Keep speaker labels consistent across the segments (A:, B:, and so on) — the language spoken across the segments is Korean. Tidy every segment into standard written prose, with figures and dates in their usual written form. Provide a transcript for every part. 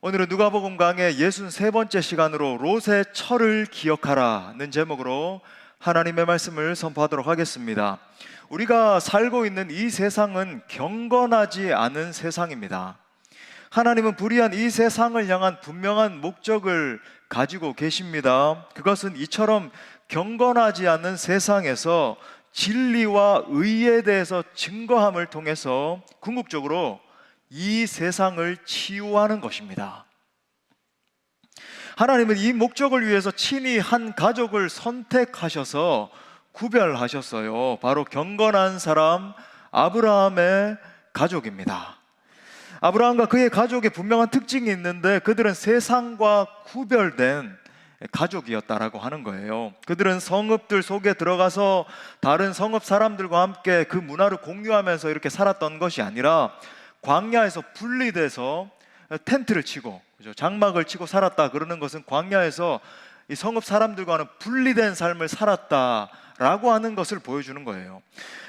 A: 오늘은 누가복음 강의 63번째 시간으로 롯의 철을 기억하라는 제목으로 하나님의 말씀을 선포하도록 하겠습니다. 우리가 살고 있는 이 세상은 경건하지 않은 세상입니다. 하나님은 불의한 이 세상을 향한 분명한 목적을 가지고 계십니다. 그것은 이처럼 경건하지 않는 세상에서 진리와 의에 대해서 증거함을 통해서 궁극적으로 이 세상을 치유하는 것입니다. 하나님은 이 목적을 위해서 친히 한 가족을 선택하셔서 구별하셨어요. 바로 경건한 사람 아브라함의 가족입니다. 아브라함과 그의 가족의 분명한 특징이 있는데 그들은 세상과 구별된 가족이었다라고 하는 거예요. 그들은 성읍들 속에 들어가서 다른 성읍 사람들과 함께 그 문화를 공유하면서 이렇게 살았던 것이 아니라 광야에서 분리돼서 텐트를 치고 장막을 치고 살았다. 그러는 것은 광야에서 이 성읍 사람들과는 분리된 삶을 살았다라고 하는 것을 보여주는 거예요.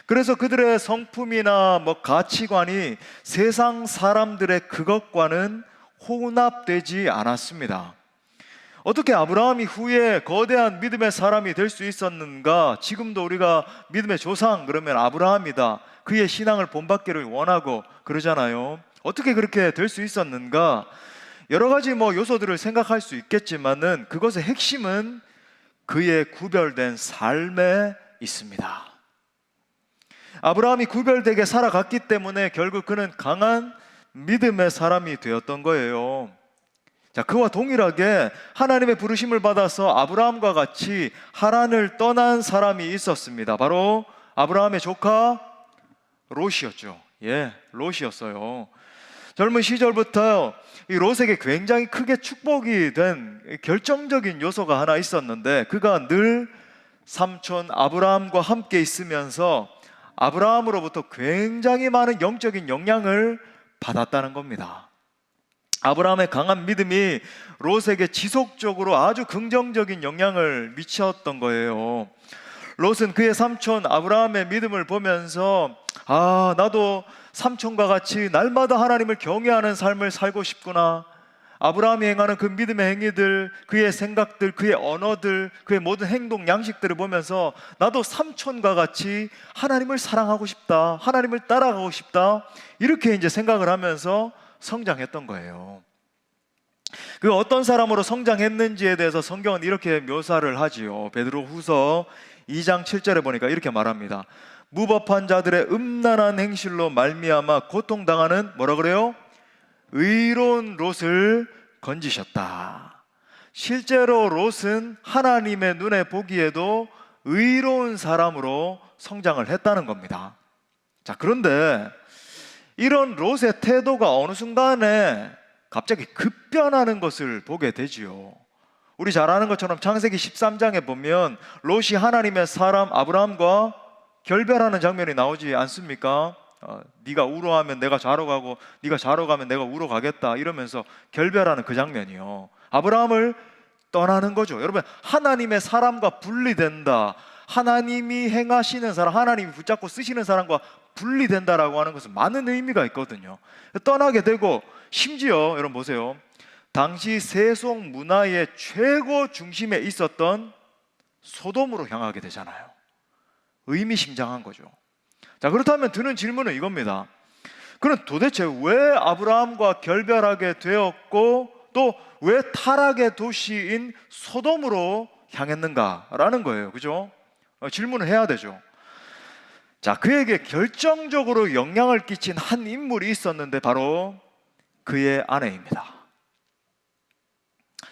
A: 그래서 그들의 성품이나 가치관이 세상 사람들의 그것과는 혼합되지 않았습니다. 어떻게 아브라함이 후에 거대한 믿음의 사람이 될 수 있었는가? 지금도 우리가 믿음의 조상 그러면 아브라함이다, 그의 신앙을 본받기를 원하고 그러잖아요. 어떻게 그렇게 될 수 있었는가? 여러 가지 요소들을 생각할 수 있겠지만은 그것의 핵심은 그의 구별된 삶에 있습니다. 아브라함이 구별되게 살아갔기 때문에 결국 그는 강한 믿음의 사람이 되었던 거예요. 자, 그와 동일하게 하나님의 부르심을 받아서 아브라함과 같이 하란을 떠난 사람이 있었습니다. 바로 아브라함의 조카 롯이었죠. 롯이었어요. 젊은 시절부터 이 롯에게 굉장히 크게 축복이 된 결정적인 요소가 하나 있었는데, 그가 늘 삼촌 아브라함과 함께 있으면서 아브라함으로부터 굉장히 많은 영적인 영향을 받았다는 겁니다. 아브라함의 강한 믿음이 롯에게 지속적으로 아주 긍정적인 영향을 미쳤던 거예요. 롯은 그의 삼촌 아브라함의 믿음을 보면서 나도 삼촌과 같이 날마다 하나님을 경외하는 삶을 살고 싶구나. 아브라함이 행하는 그 믿음의 행위들, 그의 생각들, 그의 언어들, 그의 모든 행동 양식들을 보면서 나도 삼촌과 같이 하나님을 사랑하고 싶다, 하나님을 따라가고 싶다, 이렇게 이제 생각을 하면서 성장했던 거예요. 그 어떤 사람으로 성장했는지에 대해서 성경은 이렇게 묘사를 하지요. 베드로후서 2장 7절에 보니까 이렇게 말합니다. 무법한 자들의 음란한 행실로 말미암아 고통당하는 뭐라 그래요? 의로운 롯을 건지셨다. 실제로 롯은 하나님의 눈에 보기에도 의로운 사람으로 성장을 했다는 겁니다. 자, 그런데 이런 롯의 태도가 어느 순간에 갑자기 급변하는 것을 보게 되지요. 우리 잘 아는 것처럼 창세기 13장에 보면 롯이 하나님의 사람 아브라함과 결별하는 장면이 나오지 않습니까? 네가 우로 하면 내가 좌로 가고 네가 좌로 가면 내가 우로 가겠다 이러면서 결별하는 그 장면이요. 아브라함을 떠나는 거죠. 여러분, 하나님의 사람과 분리된다, 하나님이 행하시는 사람, 하나님이 붙잡고 쓰시는 사람과 분리된다라고 하는 것은 많은 의미가 있거든요. 떠나게 되고, 심지어 여러분 보세요, 당시 세속 문화의 최고 중심에 있었던 소돔으로 향하게 되잖아요. 의미심장한 거죠. 자, 그렇다면 드는 질문은 이겁니다. 그럼 도대체 왜 아브라함과 결별하게 되었고 또 왜 타락의 도시인 소돔으로 향했는가라는 거예요. 그죠? 질문을 해야 되죠. 자, 그에게 결정적으로 영향을 끼친 한 인물이 있었는데 바로 그의 아내입니다.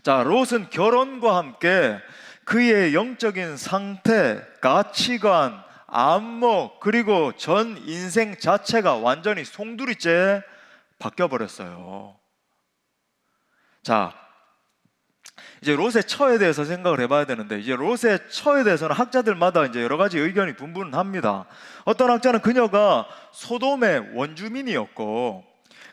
A: 자, 롯은 결혼과 함께 그의 영적인 상태, 가치관, 안목, 그리고 전 인생 자체가 완전히 송두리째 바뀌어버렸어요. 자, 이제 롯의 처에 대해서 생각을 해봐야 되는데, 이제 롯의 처에 대해서는 학자들마다 이제 여러 가지 의견이 분분합니다. 어떤 학자는 그녀가 소돔의 원주민이었고,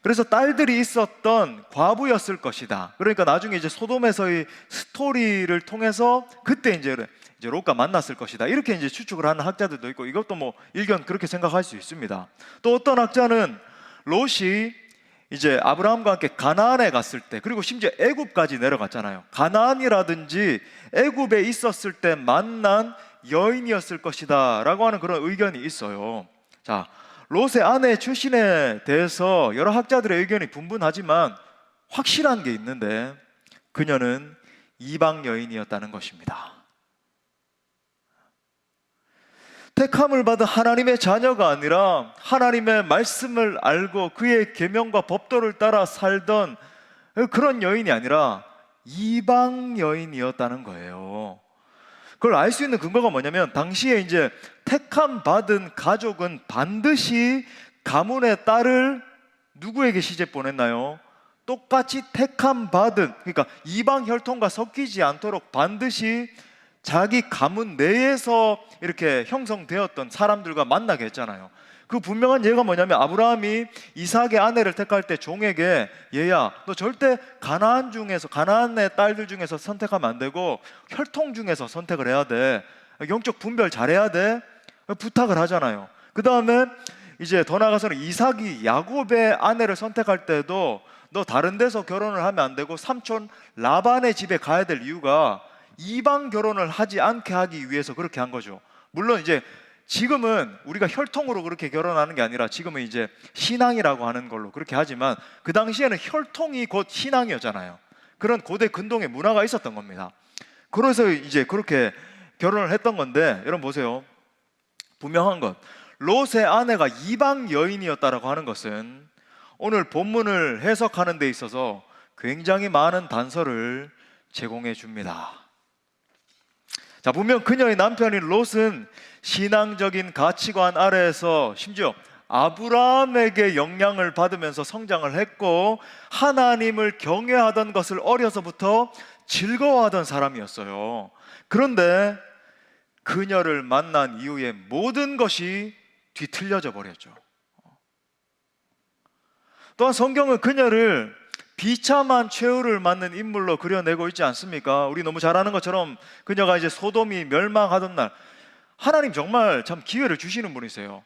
A: 그래서 딸들이 있었던 과부였을 것이다. 그러니까 나중에 이제 소돔에서의 스토리를 통해서 그때 이제 롯과 만났을 것이다. 이렇게 이제 추측을 하는 학자들도 있고, 이것도 일견 그렇게 생각할 수 있습니다. 또 어떤 학자는 롯이 이제 아브라함과 함께 가나안에 갔을 때, 그리고 심지어 애굽까지 내려갔잖아요. 가나안이라든지 애굽에 있었을 때 만난 여인이었을 것이다 라고 하는 그런 의견이 있어요. 자, 롯의 아내 출신에 대해서 여러 학자들의 의견이 분분하지만 확실한 게 있는데, 그녀는 이방 여인이었다는 것입니다. 택함을 받은 하나님의 자녀가 아니라 하나님의 말씀을 알고 그의 계명과 법도를 따라 살던 그런 여인이 아니라 이방 여인이었다는 거예요. 그걸 알 수 있는 근거가 뭐냐면, 당시에 이제 택함 받은 가족은 반드시 가문의 딸을 누구에게 시집 보냈나요? 똑같이 택함 받은, 그러니까 이방 혈통과 섞이지 않도록 반드시 자기 가문 내에서 이렇게 형성되었던 사람들과 만나게 했잖아요. 그 분명한 예가 뭐냐면, 아브라함이 이삭의 아내를 택할 때 종에게, 얘야 너 절대 가나안 중에서, 가나안의 딸들 중에서 선택하면 안 되고 혈통 중에서 선택을 해야 돼, 영적 분별 잘해야 돼, 부탁을 하잖아요. 그 다음에 이제 더 나아가서는 이삭이 야곱의 아내를 선택할 때도 너 다른 데서 결혼을 하면 안 되고 삼촌 라반의 집에 가야 될 이유가 이방 결혼을 하지 않게 하기 위해서 그렇게 한 거죠. 물론 이제 지금은 우리가 혈통으로 그렇게 결혼하는 게 아니라 지금은 이제 신앙이라고 하는 걸로 그렇게 하지만, 그 당시에는 혈통이 곧 신앙이었잖아요. 그런 고대 근동의 문화가 있었던 겁니다. 그래서 이제 그렇게 결혼을 했던 건데, 여러분 보세요. 분명한 것, 롯의 아내가 이방 여인이었다라고 하는 것은 오늘 본문을 해석하는 데 있어서 굉장히 많은 단서를 제공해 줍니다. 자, 분명 그녀의 남편인 롯은 신앙적인 가치관 아래에서 심지어 아브라함에게 영향을 받으면서 성장을 했고, 하나님을 경외하던 것을 어려서부터 즐거워하던 사람이었어요. 그런데 그녀를 만난 이후에 모든 것이 뒤틀려져 버렸죠. 또한 성경은 그녀를 비참한 최후를 맞는 인물로 그려내고 있지 않습니까? 우리 너무 잘 아는 것처럼 그녀가 이제 소돔이 멸망하던 날, 하나님 정말 참 기회를 주시는 분이세요.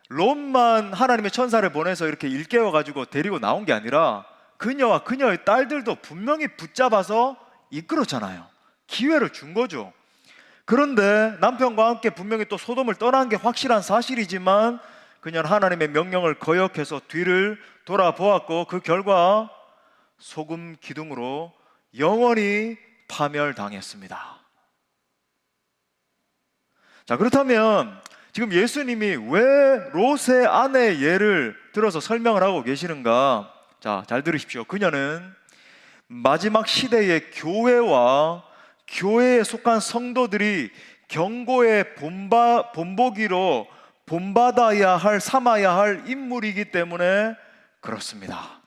A: 롯만 하나님의 천사를 보내서 이렇게 일깨워가지고 데리고 나온 게 아니라 그녀와 그녀의 딸들도 분명히 붙잡아서 이끌었잖아요. 기회를 준 거죠. 그런데 남편과 함께 분명히 또 소돔을 떠난 게 확실한 사실이지만, 그녀는 하나님의 명령을 거역해서 뒤를 돌아보았고, 그 결과 소금 기둥으로 영원히 파멸당했습니다. 자, 그렇다면 지금 예수님이 왜 롯의 아내의 예를 들어서 설명을 하고 계시는가? 자, 잘 들으십시오. 그녀는 마지막 시대의 교회와 교회에 속한 성도들이 경고의 본보기로 본받아야 할, 삼아야 할 인물이기 때문에 그렇습니다.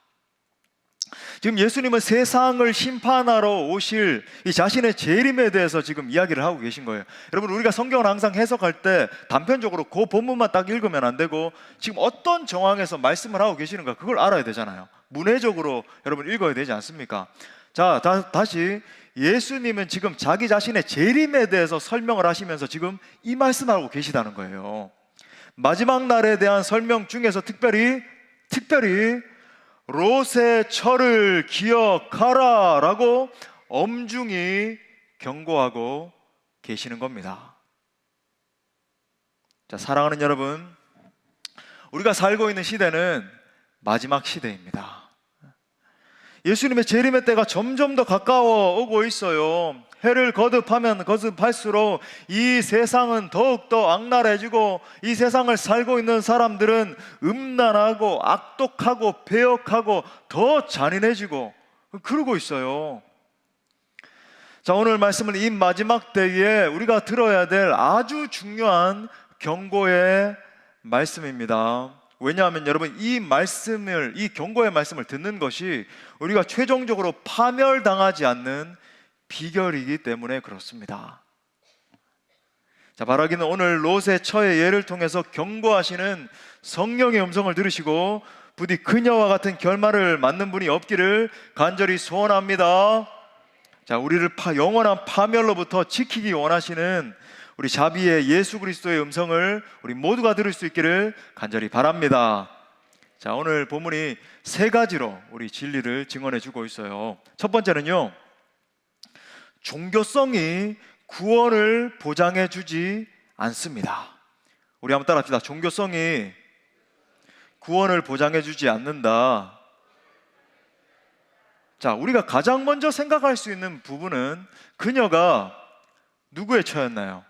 A: 지금 예수님은 세상을 심판하러 오실 이 자신의 재림에 대해서 지금 이야기를 하고 계신 거예요. 여러분, 우리가 성경을 항상 해석할 때 단편적으로 그 본문만 딱 읽으면 안 되고, 지금 어떤 정황에서 말씀을 하고 계시는가 그걸 알아야 되잖아요. 문해적으로 여러분 읽어야 되지 않습니까? 자, 다시 예수님은 지금 자기 자신의 재림에 대해서 설명을 하시면서 지금 이 말씀을 하고 계시다는 거예요. 마지막 날에 대한 설명 중에서 특별히 롯의 철을 기억하라 라고 엄중히 경고하고 계시는 겁니다. 자, 사랑하는 여러분, 우리가 살고 있는 시대는 마지막 시대입니다. 예수님의 재림의 때가 점점 더 가까워 오고 있어요. 해를 거듭하면 거듭할수록 이 세상은 더욱더 악랄해지고, 이 세상을 살고 있는 사람들은 음란하고 악독하고 배역하고 더 잔인해지고 그러고 있어요. 자, 오늘 말씀은 이 마지막 때에 우리가 들어야 될 아주 중요한 경고의 말씀입니다. 왜냐하면 여러분, 이 경고의 말씀을 듣는 것이 우리가 최종적으로 파멸당하지 않는 비결이기 때문에 그렇습니다. 자, 바라기는 오늘 롯의 처의 예를 통해서 경고하시는 성령의 음성을 들으시고 부디 그녀와 같은 결말을 맞는 분이 없기를 간절히 소원합니다. 자, 우리를 영원한 파멸로부터 지키기 원하시는 우리 자비의 예수 그리스도의 음성을 우리 모두가 들을 수 있기를 간절히 바랍니다. 자, 오늘 본문이 세 가지로 우리 진리를 증언해 주고 있어요. 첫 번째는요, 종교성이 구원을 보장해 주지 않습니다. 우리 한번 따라합시다. 종교성이 구원을 보장해 주지 않는다. 자, 우리가 가장 먼저 생각할 수 있는 부분은 그녀가 누구의 처였나요?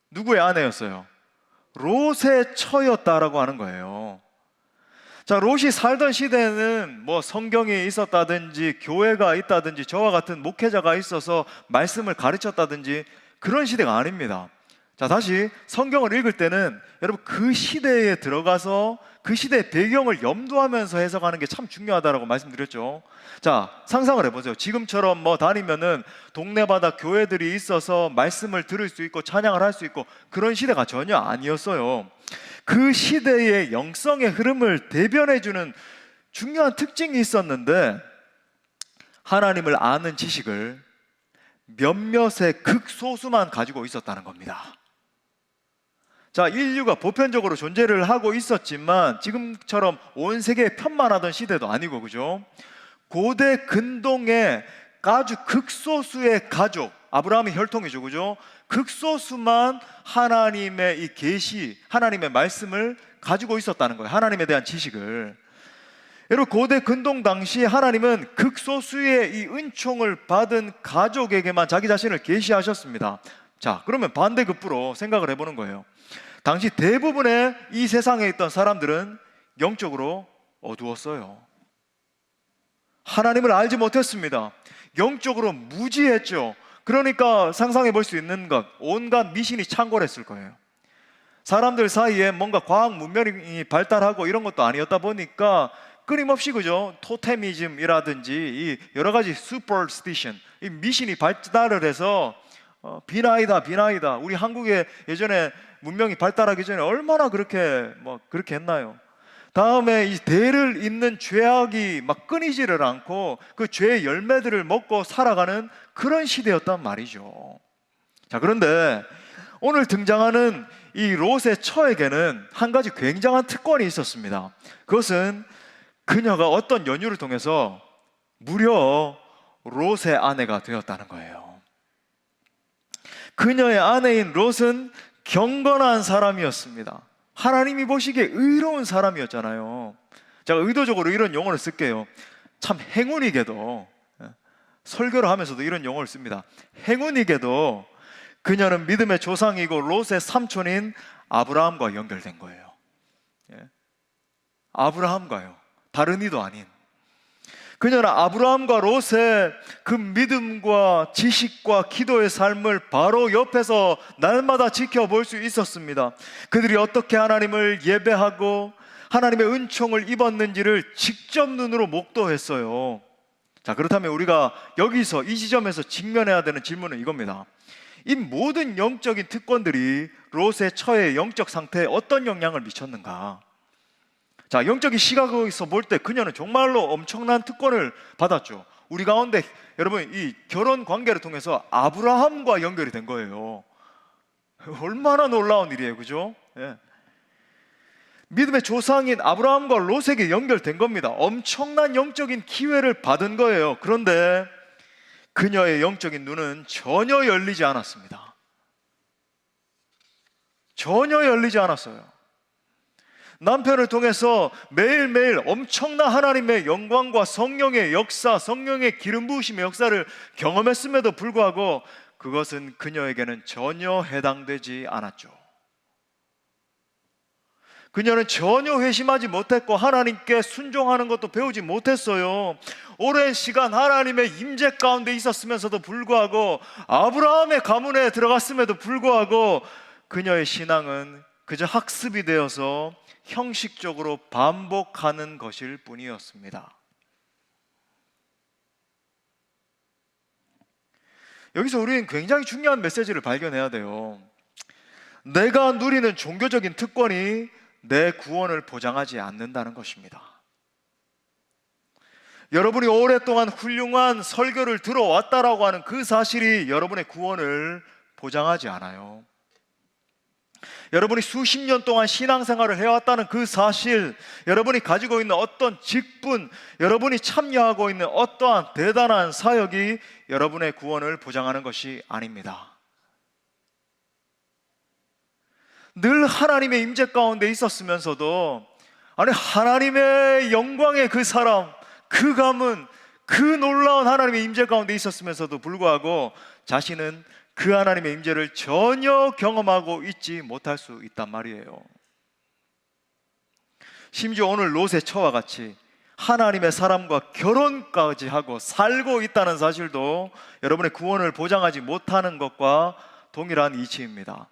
A: 누구의 아내였어요? 롯의 처였다라고 하는 거예요. 자, 롯이 살던 시대에는 뭐 성경이 있었다든지 교회가 있다든지 저와 같은 목회자가 있어서 말씀을 가르쳤다든지 그런 시대가 아닙니다. 자, 다시 성경을 읽을 때는 여러분 그 시대에 들어가서 그 시대의 배경을 염두하면서 해석하는 게 참 중요하다라고 말씀드렸죠. 자, 상상을 해보세요. 지금처럼 뭐 다니면은 동네마다 교회들이 있어서 말씀을 들을 수 있고 찬양을 할 수 있고 그런 시대가 전혀 아니었어요. 그 시대의 영성의 흐름을 대변해주는 중요한 특징이 있었는데, 하나님을 아는 지식을 몇몇의 극소수만 가지고 있었다는 겁니다. 자, 인류가 보편적으로 존재를 하고 있었지만 지금처럼 온 세계에 편만하던 시대도 아니고, 그죠? 고대 근동의 아주 극소수의 가족, 아브라함의 혈통이죠, 그죠? 극소수만 하나님의 이 계시, 하나님의 말씀을 가지고 있었다는 거예요. 하나님에 대한 지식을. 여러분, 고대 근동 당시 하나님은 극소수의 이 은총을 받은 가족에게만 자기 자신을 계시하셨습니다. 자, 그러면 반대급부로 생각을 해보는 거예요. 당시 대부분의 이 세상에 있던 사람들은 영적으로 어두웠어요. 하나님을 알지 못했습니다. 영적으로 무지했죠. 그러니까 상상해 볼 수 있는 것, 온갖 미신이 창궐했을 거예요. 사람들 사이에 뭔가 과학 문명이 발달하고 이런 것도 아니었다 보니까 끊임없이, 그죠, 토테미즘이라든지 이 여러 가지 슈퍼스티션, 이 미신이 발달을 해서 비나이다. 우리 한국에 예전에 문명이 발달하기 전에 얼마나 그렇게 했나요? 다음에 이 대를 잇는 죄악이 막 끊이지를 않고 그 죄의 열매들을 먹고 살아가는 그런 시대였단 말이죠. 자, 그런데 오늘 등장하는 이 롯의 처에게는 한 가지 굉장한 특권이 있었습니다. 그것은 그녀가 어떤 연유를 통해서 무려 롯의 아내가 되었다는 거예요. 그녀의 아내인 롯은 경건한 사람이었습니다. 하나님이 보시기에 의로운 사람이었잖아요. 제가 의도적으로 이런 용어를 쓸게요. 참 행운이게도, 설교를 하면서도 이런 용어를 씁니다. 행운이게도 그녀는 믿음의 조상이고 롯의 삼촌인 아브라함과 연결된 거예요. 아브라함과요. 다른 이도 아닌. 그녀는 아브라함과 롯의 그 믿음과 지식과 기도의 삶을 바로 옆에서 날마다 지켜볼 수 있었습니다. 그들이 어떻게 하나님을 예배하고 하나님의 은총을 입었는지를 직접 눈으로 목도했어요. 자, 그렇다면 우리가 여기서 이 지점에서 직면해야 되는 질문은 이겁니다. 이 모든 영적인 특권들이 롯의 처의 영적 상태에 어떤 영향을 미쳤는가? 자, 영적인 시각에서 볼 때 그녀는 정말로 엄청난 특권을 받았죠. 우리 가운데 여러분, 이 결혼 관계를 통해서 아브라함과 연결이 된 거예요. 얼마나 놀라운 일이에요, 그죠? 예. 믿음의 조상인 아브라함과 롯에게 연결된 겁니다. 엄청난 영적인 기회를 받은 거예요. 그런데 그녀의 영적인 눈은 전혀 열리지 않았습니다. 전혀 열리지 않았어요. 남편을 통해서 매일매일 엄청난 하나님의 영광과 성령의 역사, 성령의 기름 부으심의 역사를 경험했음에도 불구하고 그것은 그녀에게는 전혀 해당되지 않았죠. 그녀는 전혀 회심하지 못했고 하나님께 순종하는 것도 배우지 못했어요. 오랜 시간 하나님의 임재 가운데 있었으면서도 불구하고, 아브라함의 가문에 들어갔음에도 불구하고 그녀의 신앙은 그저 학습이 되어서 형식적으로 반복하는 것일 뿐이었습니다. 여기서 우리는 굉장히 중요한 메시지를 발견해야 돼요. 내가 누리는 종교적인 특권이 내 구원을 보장하지 않는다는 것입니다. 여러분이 오랫동안 훌륭한 설교를 들어왔다라고 하는 그 사실이 여러분의 구원을 보장하지 않아요. 여러분이 수십 년 동안 신앙생활을 해왔다는 그 사실, 여러분이 가지고 있는 어떤 직분, 여러분이 참여하고 있는 어떠한 대단한 사역이 여러분의 구원을 보장하는 것이 아닙니다. 늘 하나님의 임재 가운데 있었으면서도, 아니 하나님의 영광의 그 사람, 그 가문, 그 놀라운 하나님의 임재 가운데 있었으면서도 불구하고 자신은 그 하나님의 임재를 전혀 경험하고 있지 못할 수 있단 말이에요. 심지어 오늘 롯의 처와 같이 하나님의 사람과 결혼까지 하고 살고 있다는 사실도 여러분의 구원을 보장하지 못하는 것과 동일한 이치입니다.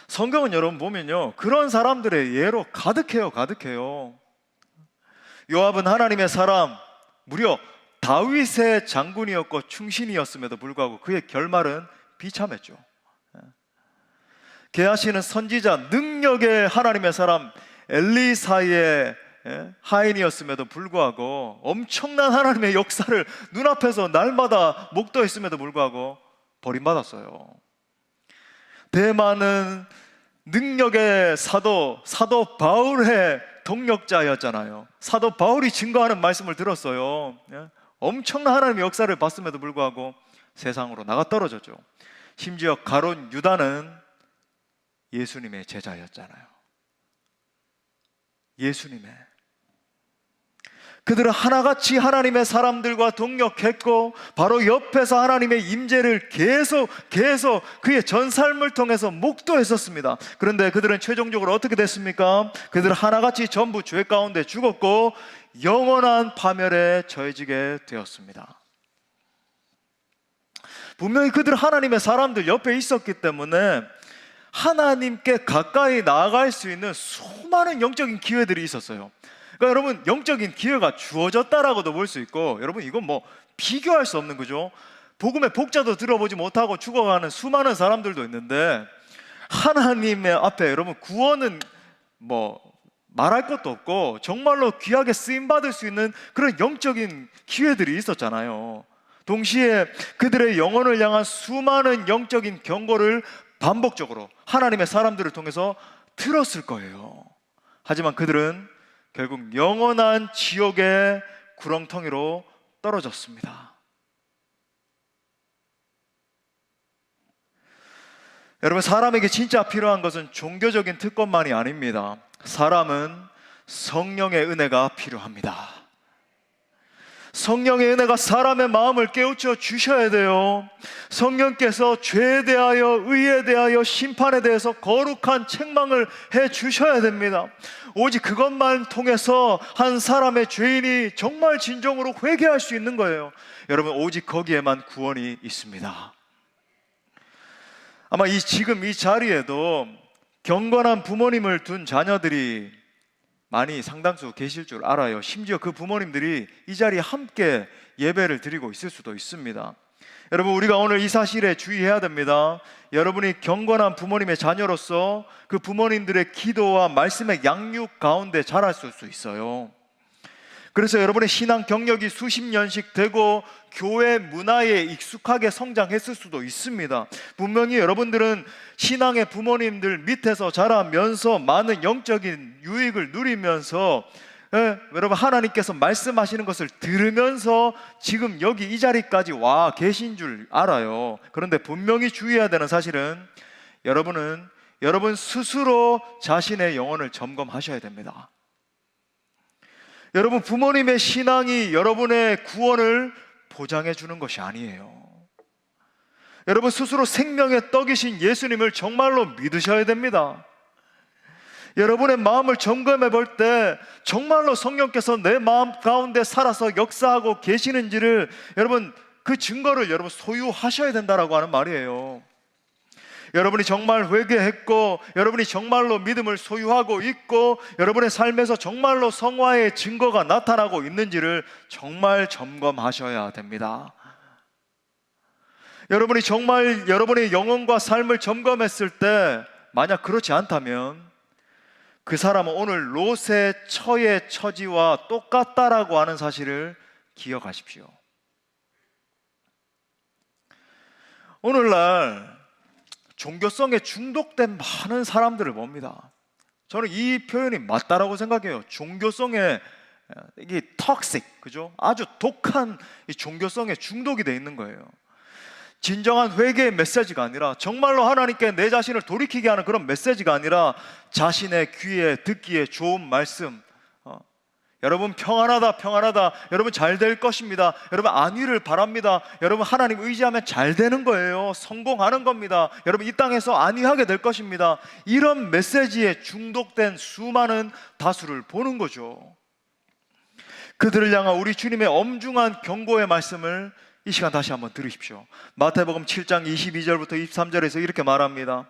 A: 성경은 여러분 보면요, 그런 사람들의 예로 가득해요. 요압은 하나님의 사람, 무려 다윗의 장군이었고 충신이었음에도 불구하고 그의 결말은 비참했죠. 게하시는 선지자, 능력의 하나님의 사람 엘리사의 하인이었음에도 불구하고 엄청난 하나님의 역사를 눈앞에서 날마다 목도했음에도 불구하고 버림받았어요. 대만은 능력의 사도 바울의 동력자였잖아요. 사도 바울이 증거하는 말씀을 들었어요. 엄청난 하나님의 역사를 봤음에도 불구하고 세상으로 나가 떨어졌죠. 심지어 가룟 유다는 예수님의 제자였잖아요. 예수님의. 그들은 하나같이 하나님의 사람들과 동력했고 바로 옆에서 하나님의 임재를 계속 그의 전삶을 통해서 목도했었습니다. 그런데 그들은 최종적으로 어떻게 됐습니까? 그들은 하나같이 전부 죄 가운데 죽었고 영원한 파멸에 처해지게 되었습니다. 분명히 그들 하나님의 사람들 옆에 있었기 때문에 하나님께 가까이 나아갈 수 있는 수많은 영적인 기회들이 있었어요. 그러니까 여러분, 영적인 기회가 주어졌다라고도 볼 수 있고, 여러분 이건 뭐 비교할 수 없는 거죠. 복음의 복자도 들어보지 못하고 죽어가는 수많은 사람들도 있는데, 하나님의 앞에 여러분 구원은 뭐 말할 것도 없고 정말로 귀하게 쓰임받을 수 있는 그런 영적인 기회들이 있었잖아요. 동시에 그들의 영혼을 향한 수많은 영적인 경고를 반복적으로 하나님의 사람들을 통해서 들었을 거예요. 하지만 그들은 결국 영원한 지옥의 구렁텅이로 떨어졌습니다. 여러분, 사람에게 진짜 필요한 것은 종교적인 특권만이 아닙니다. 사람은 성령의 은혜가 필요합니다. 성령의 은혜가 사람의 마음을 깨우쳐 주셔야 돼요. 성령께서 죄에 대하여, 의에 대하여, 심판에 대해서 거룩한 책망을 해 주셔야 됩니다. 오직 그것만 통해서 한 사람의 죄인이 정말 진정으로 회개할 수 있는 거예요. 여러분, 오직 거기에만 구원이 있습니다. 아마 지금 이 자리에도 경건한 부모님을 둔 자녀들이 많이 상당수 계실 줄 알아요. 심지어 그 부모님들이 이 자리에 함께 예배를 드리고 있을 수도 있습니다. 여러분, 우리가 오늘 이 사실에 주의해야 됩니다. 여러분이 경건한 부모님의 자녀로서 그 부모님들의 기도와 말씀의 양육 가운데 자랄 수 있어요. 그래서 여러분의 신앙 경력이 수십 년씩 되고 교회 문화에 익숙하게 성장했을 수도 있습니다. 분명히 여러분들은 신앙의 부모님들 밑에서 자라면서 많은 영적인 유익을 누리면서 여러분 하나님께서 말씀하시는 것을 들으면서 지금 여기 이 자리까지 와 계신 줄 알아요. 그런데 분명히 주의해야 되는 사실은 여러분은 여러분 스스로 자신의 영혼을 점검하셔야 됩니다. 여러분, 부모님의 신앙이 여러분의 구원을 보장해 주는 것이 아니에요. 여러분 스스로 생명의 떡이신 예수님을 정말로 믿으셔야 됩니다. 여러분의 마음을 점검해 볼 때 정말로 성령께서 내 마음 가운데 살아서 역사하고 계시는지를 여러분 그 증거를 여러분 소유하셔야 된다라고 하는 말이에요. 여러분이 정말 회개했고 여러분이 정말로 믿음을 소유하고 있고 여러분의 삶에서 정말로 성화의 증거가 나타나고 있는지를 정말 점검하셔야 됩니다. 여러분이 정말 여러분의 영혼과 삶을 점검했을 때 만약 그렇지 않다면 그 사람은 오늘 롯의 처의 처지와 똑같다라고 하는 사실을 기억하십시오. 오늘날 종교성에 중독된 많은 사람들을 봅니다. 저는 이 표현이 맞다라고 생각해요. 종교성에 이게 톡식, 그죠? 아주 독한 이 종교성에 중독이 돼 있는 거예요. 진정한 회개의 메시지가 아니라, 정말로 하나님께 내 자신을 돌이키게 하는 그런 메시지가 아니라, 자신의 귀에 듣기에 좋은 말씀, 여러분 평안하다 평안하다, 여러분 잘 될 것입니다, 여러분 안위를 바랍니다, 여러분 하나님 의지하면 잘 되는 거예요, 성공하는 겁니다, 여러분 이 땅에서 안위하게 될 것입니다, 이런 메시지에 중독된 수많은 다수를 보는 거죠. 그들을 향한 우리 주님의 엄중한 경고의 말씀을 이 시간 다시 한번 들으십시오. 마태복음 7장 22절부터 23절에서 이렇게 말합니다.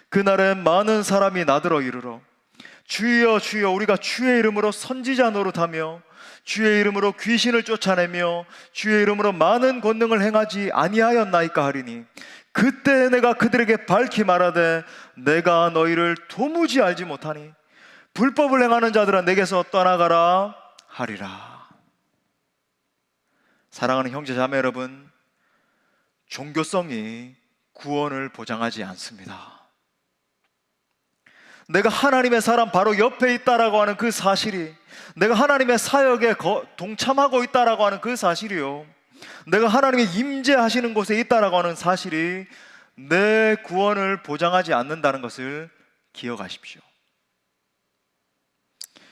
A: 그날엔 많은 사람이 나더러 이르러 주여 주여 우리가 주의 이름으로 선지자 노릇하며 주의 이름으로 귀신을 쫓아내며 주의 이름으로 많은 권능을 행하지 아니하였나이까 하리니, 그때 내가 그들에게 밝히 말하되 내가 너희를 도무지 알지 못하니 불법을 행하는 자들아 내게서 떠나가라 하리라. 사랑하는 형제 자매 여러분, 종교성이 구원을 보장하지 않습니다. 내가 하나님의 사람 바로 옆에 있다라고 하는 그 사실이, 내가 하나님의 사역에 동참하고 있다라고 하는 그 사실이요, 내가 하나님의 임재하시는 곳에 있다라고 하는 사실이 내 구원을 보장하지 않는다는 것을 기억하십시오.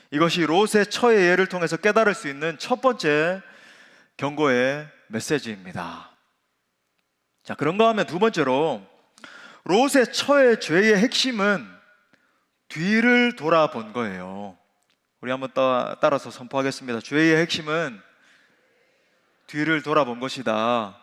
A: 이것이 롯의 처의 예를 통해서 깨달을 수 있는 첫 번째 경고의 메시지입니다. 자, 그런가 하면 두 번째로, 롯의 처의 죄의 핵심은 뒤를 돌아본 거예요. 우리 한번 따라서 선포하겠습니다. 죄의 핵심은 뒤를 돌아본 것이다.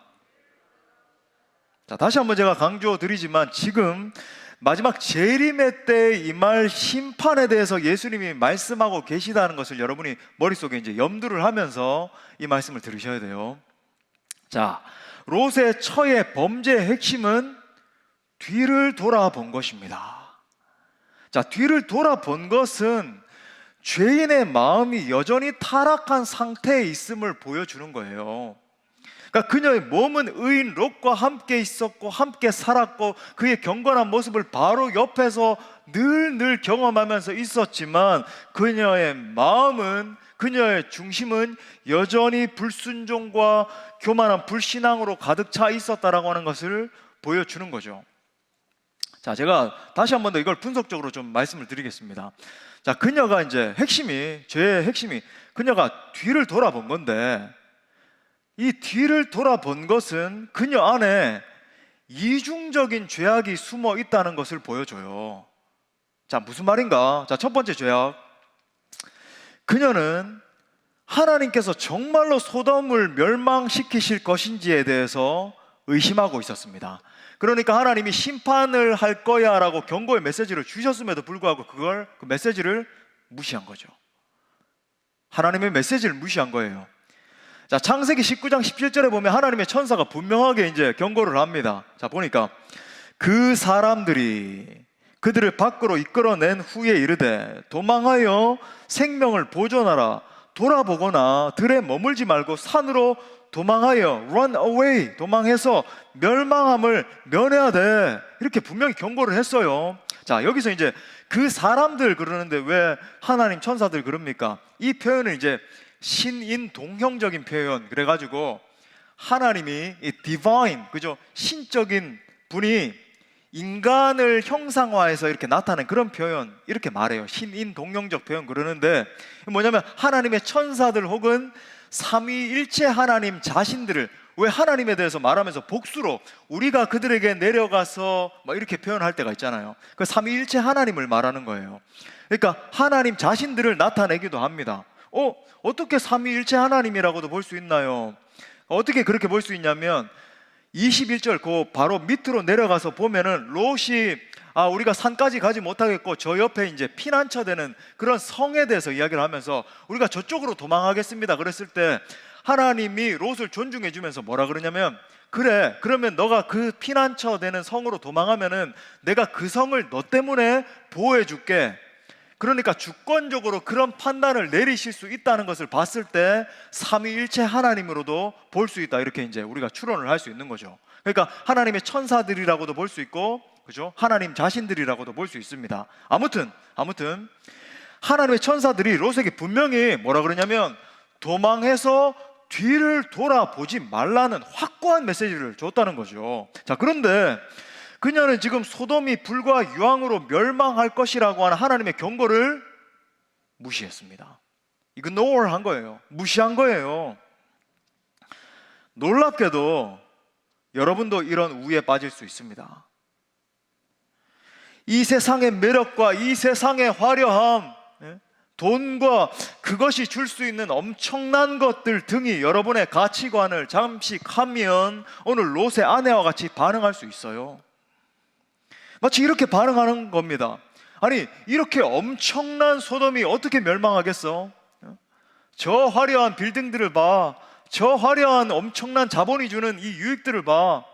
A: 자, 다시 한번 제가 강조드리지만, 지금 마지막 재림의 때 임할 심판에 대해서 예수님이 말씀하고 계시다는 것을 여러분이 머릿속에 이제 염두를 하면서 이 말씀을 들으셔야 돼요. 자, 롯의 처의 범죄의 핵심은 뒤를 돌아본 것입니다. 자, 뒤를 돌아본 것은 죄인의 마음이 여전히 타락한 상태에 있음을 보여주는 거예요. 그러니까 그녀의 몸은 의인 롯과 함께 있었고 함께 살았고 그의 경건한 모습을 바로 옆에서 늘 경험하면서 있었지만, 그녀의 마음은, 그녀의 중심은 여전히 불순종과 교만한 불신앙으로 가득 차 있었다라고 하는 것을 보여주는 거죠. 자, 제가 다시 한 번 더 이걸 분석적으로 좀 말씀을 드리겠습니다. 자, 그녀가 이제 죄의 핵심이 그녀가 뒤를 돌아본 건데, 이 뒤를 돌아본 것은 그녀 안에 이중적인 죄악이 숨어 있다는 것을 보여줘요. 자, 무슨 말인가? 자, 첫 번째 죄악, 그녀는 하나님께서 정말로 소돔을 멸망시키실 것인지에 대해서 의심하고 있었습니다. 그러니까 하나님이 심판을 할 거야 라고 경고의 메시지를 주셨음에도 불구하고 그 메시지를 무시한 거죠. 하나님의 메시지를 무시한 거예요. 자, 창세기 19장 17절에 보면 하나님의 천사가 분명하게 이제 경고를 합니다. 자, 보니까 그 사람들이 그들을 밖으로 이끌어낸 후에 이르되 도망하여 생명을 보존하라, 돌아보거나 들에 머물지 말고 산으로 도망하여 run away, 도망해서 멸망함을 면해야 돼, 이렇게 분명히 경고를 했어요. 자, 여기서 이제 그 사람들 그러는데 왜 하나님 천사들 그럽니까? 이 표현은 이제 신인 동형적인 표현, 그래가지고 하나님이 이 divine, 그죠? 신적인 분이 인간을 형상화해서 이렇게 나타낸 그런 표현, 이렇게 말해요. 신인 동형적 표현 그러는데, 뭐냐면 하나님의 천사들 혹은 삼위일체 하나님 자신들을, 왜 하나님에 대해서 말하면서 복수로 우리가 그들에게 내려가서 막 이렇게 표현할 때가 있잖아요. 그 삼위일체 하나님을 말하는 거예요. 그러니까 하나님 자신들을 나타내기도 합니다. 어떻게 삼위일체 하나님이라고도 볼 수 있나요? 어떻게 그렇게 볼 수 있냐면 21절 그 바로 밑으로 내려가서 보면은 롯이 우리가 산까지 가지 못하겠고 저 옆에 이제 피난처 되는 그런 성에 대해서 이야기를 하면서 우리가 저쪽으로 도망하겠습니다 그랬을 때, 하나님이 롯을 존중해 주면서 뭐라 그러냐면, 그래, 그러면 너가 그 피난처 되는 성으로 도망하면은 내가 그 성을 너 때문에 보호해 줄게. 그러니까 주권적으로 그런 판단을 내리실 수 있다는 것을 봤을 때 삼위일체 하나님으로도 볼 수 있다, 이렇게 이제 우리가 추론을 할 수 있는 거죠. 그러니까 하나님의 천사들이라고도 볼 수 있고 그죠? 하나님 자신들이라고도 볼 수 있습니다. 아무튼 하나님의 천사들이 롯에게 분명히 뭐라 그러냐면 도망해서 뒤를 돌아보지 말라는 확고한 메시지를 줬다는 거죠. 자, 그런데 그녀는 지금 소돔이 불과 유황으로 멸망할 것이라고 하는 하나님의 경고를 무시했습니다. ignore한 거예요. 무시한 거예요. 놀랍게도 여러분도 이런 우에 빠질 수 있습니다. 이 세상의 매력과 이 세상의 화려함, 돈과 그것이 줄 수 있는 엄청난 것들 등이 여러분의 가치관을 잠식하면 오늘 롯의 아내와 같이 반응할 수 있어요. 마치 이렇게 반응하는 겁니다. 아니, 이렇게 엄청난 소돔이 어떻게 멸망하겠어? 저 화려한 빌딩들을 봐. 저 화려한 엄청난 자본이 주는 이 유익들을 봐.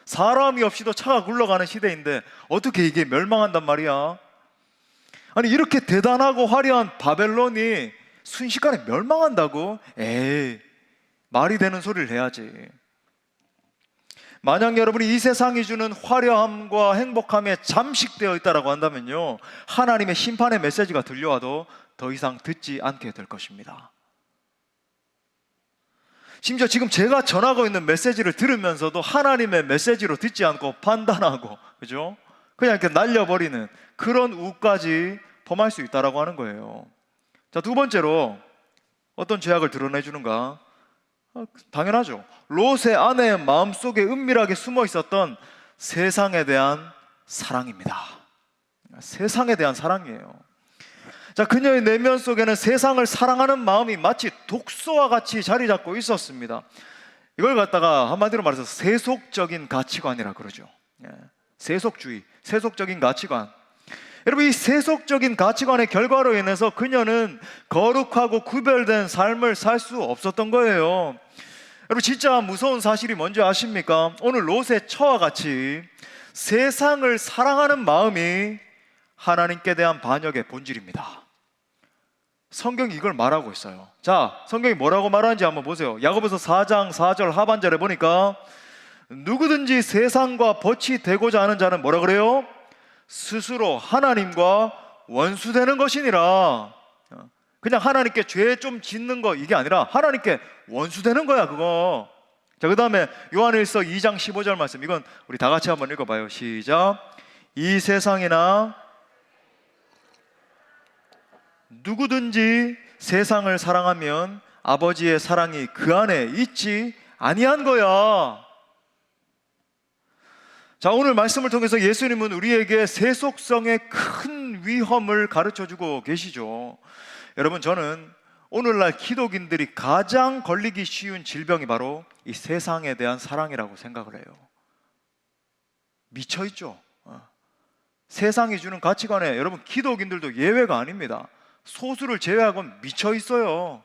A: 사람이 없이도 차가 굴러가는 시대인데 어떻게 이게 멸망한단 말이야? 아니, 이렇게 대단하고 화려한 바벨론이 순식간에 멸망한다고? 에이, 말이 되는 소리를 해야지. 만약 여러분이 이 세상이 주는 화려함과 행복함에 잠식되어 있다고 한다면요, 하나님의 심판의 메시지가 들려와도 더 이상 듣지 않게 될 것입니다. 심지어 지금 제가 전하고 있는 메시지를 들으면서도 하나님의 메시지로 듣지 않고 판단하고, 그죠? 그냥 이렇게 날려버리는 그런 우까지 범할 수 있다라고 하는 거예요. 자, 두 번째로 어떤 죄악을 드러내주는가? 당연하죠. 롯의 아내의 마음속에 은밀하게 숨어 있었던 세상에 대한 사랑입니다. 세상에 대한 사랑이에요. 자, 그녀의 내면 속에는 세상을 사랑하는 마음이 마치 독소와 같이 자리 잡고 있었습니다. 이걸 갖다가 한마디로 말해서 세속적인 가치관이라 그러죠. 세속주의, 세속적인 가치관. 여러분, 이 세속적인 가치관의 결과로 인해서 그녀는 거룩하고 구별된 삶을 살 수 없었던 거예요. 여러분, 진짜 무서운 사실이 뭔지 아십니까? 오늘 롯의 처와 같이 세상을 사랑하는 마음이 하나님께 대한 반역의 본질입니다. 성경이 이걸 말하고 있어요. 자, 성경이 뭐라고 말하는지 한번 보세요. 야고보서 4장 4절 하반절에 보니까 누구든지 세상과 벗이 되고자 하는 자는 뭐라 그래요? 스스로 하나님과 원수되는 것이니라. 그냥 하나님께 죄 좀 짓는 거 이게 아니라 하나님께 원수되는 거야, 그거. 자, 그 다음에 요한일서 2장 15절 말씀, 이건 우리 다 같이 한번 읽어봐요. 시작. 이 세상이나 누구든지 세상을 사랑하면 아버지의 사랑이 그 안에 있지 아니한 거야. 자, 오늘 말씀을 통해서 예수님은 우리에게 세속성의 큰 위험을 가르쳐주고 계시죠. 여러분, 저는 오늘날 기독인들이 가장 걸리기 쉬운 질병이 바로 이 세상에 대한 사랑이라고 생각을 해요. 미쳐있죠. 세상이 주는 가치관에 여러분, 기독인들도 예외가 아닙니다. 소수를 제외하고는 미쳐있어요.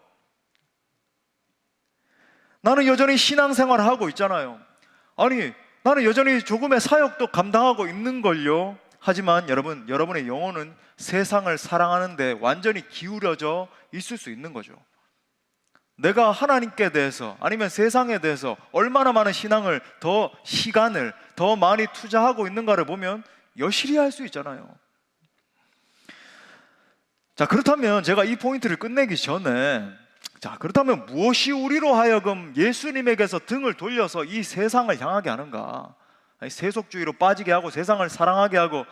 A: 나는 여전히 신앙생활을 하고 있잖아요. 아니, 나는 여전히 조금의 사역도 감당하고 있는걸요. 하지만 여러분, 여러분의 영혼은 세상을 사랑하는데 완전히 기울여져 있을 수 있는 거죠. 내가 하나님께 대해서 아니면 세상에 대해서 얼마나 많은 신앙을 더 시간을 더 많이 투자하고 있는가를 보면 여실히 알 수 있잖아요. 자, 그렇다면 제가 이 포인트를 끝내기 전에, 자, 그렇다면 무엇이 우리로 하여금 예수님에게서 등을 돌려서 이 세상을 향하게 하는가? 세속주의로 빠지게 하고 세상을 사랑하게 하고